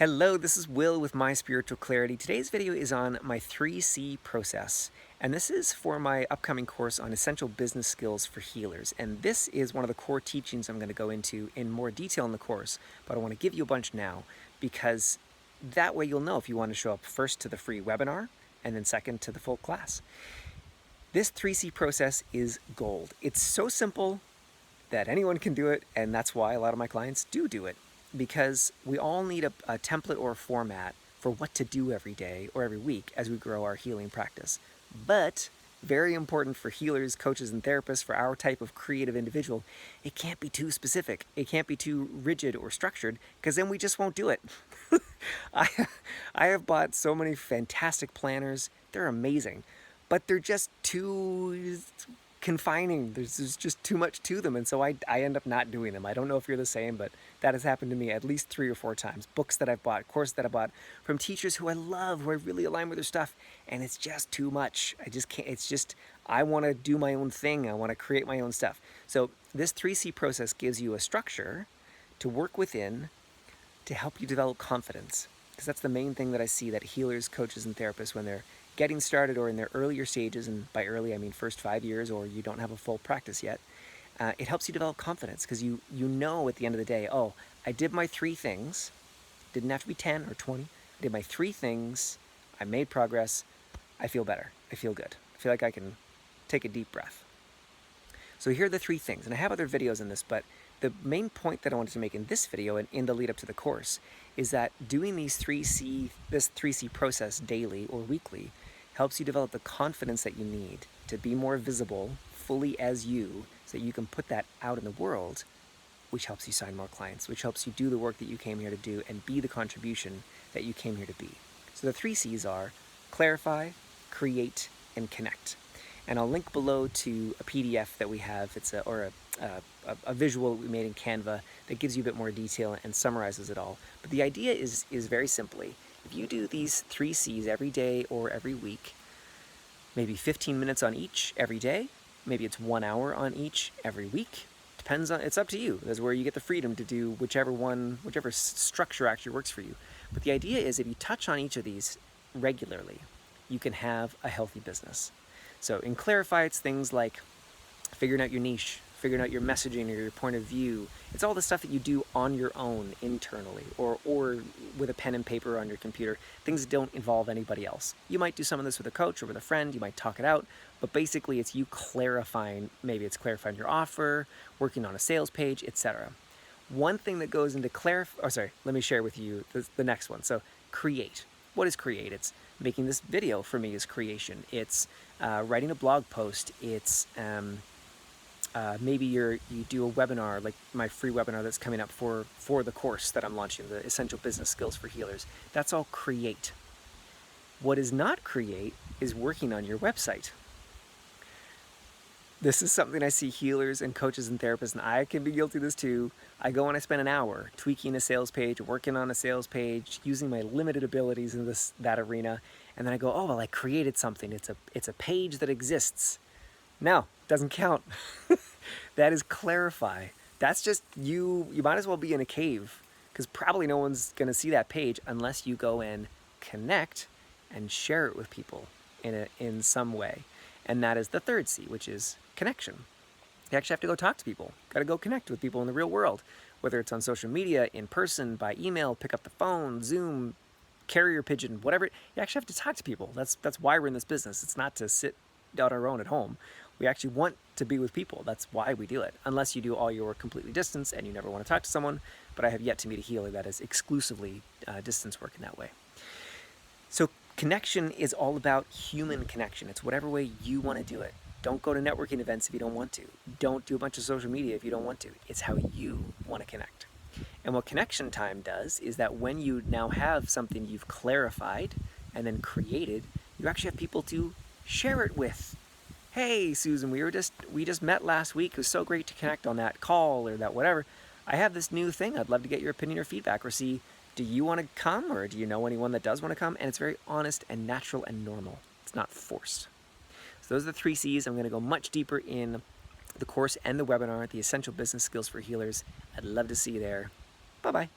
Hello, this is Will with My Spiritual Clarity. Today's video is on my 3C process, and this is for my upcoming course on essential business skills for healers. And this is one of the core teachings I'm going to go into in more detail in the course, but I want to give you a bunch now because that way you'll know if you want to show up first to the free webinar and then second to the full class. This 3C process is gold. It's so simple that anyone can do it, and that's why a lot of my clients do it. Because we all need a template or a format for what to do every day or every week as we grow our healing practice. But very important for healers, coaches, and therapists, for our type of creative individual, it can't be too specific. It can't be too rigid or structured, because then we just won't do it. I have bought so many fantastic planners. They're amazing, but they're just too confining. There's just too much to them, and so I end up not doing them. I don't know if you're the same, but that has happened to me at least 3 or 4 times. Books that I've bought, courses that I bought from teachers who I love, who I really align with their stuff, and it's just too much. I just can't. It's just, I want to do my own thing. I want to create my own stuff. So this 3C process gives you a structure to work within to help you develop confidence, because that's the main thing that I see that healers, coaches, and therapists, when they're getting started or in their earlier stages, and by early I mean first 5 years, or you don't have a full practice yet, it helps you develop confidence, because you know at the end of the day, oh, I did my 3 things. Didn't have to be 10 or 20. I did my 3 things. I made progress. I feel better. I feel good. I feel like I can take a deep breath. So here are the 3 things, and I have other videos on this, but the main point that I wanted to make in this video and in the lead up to the course is that doing this 3C process daily or weekly helps you develop the confidence that you need to be more visible fully as you, so that you can put that out in the world, which helps you sign more clients, which helps you do the work that you came here to do and be the contribution that you came here to be. So the 3 C's are clarify, create, and connect. And I'll link below to a PDF that we have. It's a visual we made in Canva that gives you a bit more detail and summarizes it all. But the idea is very simply, if you do these 3 C's every day or every week, maybe 15 minutes on each every day, maybe it's 1 hour on each every week, depends on, it's up to you. That's where you get the freedom to do whichever structure actually works for you. But the idea is, if you touch on each of these regularly, you can have a healthy business. So in Clarify, it's things like figuring out your niche, figuring out your messaging or your point of view. It's all the stuff that you do on your own internally, or with a pen and paper on your computer, things that don't involve anybody else. You might do some of this with a coach or with a friend, you might talk it out, but basically it's you clarifying, maybe it's clarifying your offer, working on a sales page, etc. One thing that goes into let me share with you the next one. So create. What is create? It's making this video for me is creation. It's writing a blog post. It's maybe you do a webinar, like my free webinar that's coming up for the course that I'm launching, the Essential Business Skills for Healers. That's all create. What is not create is working on your website. This is something I see healers and coaches and therapists, and I can be guilty of this too. I go and I spend an hour tweaking a sales page, working on a sales page, using my limited abilities in that arena, and then I go, oh, well, I created something. It's a page that exists. No, doesn't count. That is clarify. That's just you might as well be in a cave, because probably no one's going to see that page unless you go and connect and share it with people in some way. And that is the 3rd C, which is connection. You actually have to go talk to people. Got to go connect with people in the real world, whether it's on social media, in person, by email, pick up the phone, Zoom, carrier pigeon, whatever. You actually have to talk to people. That's why we're in this business. It's not to sit on our own at home. We actually want to be with people. That's why we do it. Unless you do all your work completely distance and you never want to talk to someone. But I have yet to meet a healer that is exclusively distance work in that way. So connection is all about human connection. It's whatever way you want to do it. Don't go to networking events if you don't want to. Don't do a bunch of social media if you don't want to. It's how you want to connect. And what Connection Time does is that when you now have something you've clarified and then created, you actually have people to share it with. Hey, Susan, we just met last week. It was so great to connect on that call or that whatever. I have this new thing. I'd love to get your opinion or feedback, or see, do you want to come, or do you know anyone that does want to come? And it's very honest and natural and normal. It's not forced. So those are the 3 C's. I'm going to go much deeper in the course and the webinar, the Essential Business Skills for Healers. I'd love to see you there. Bye-bye.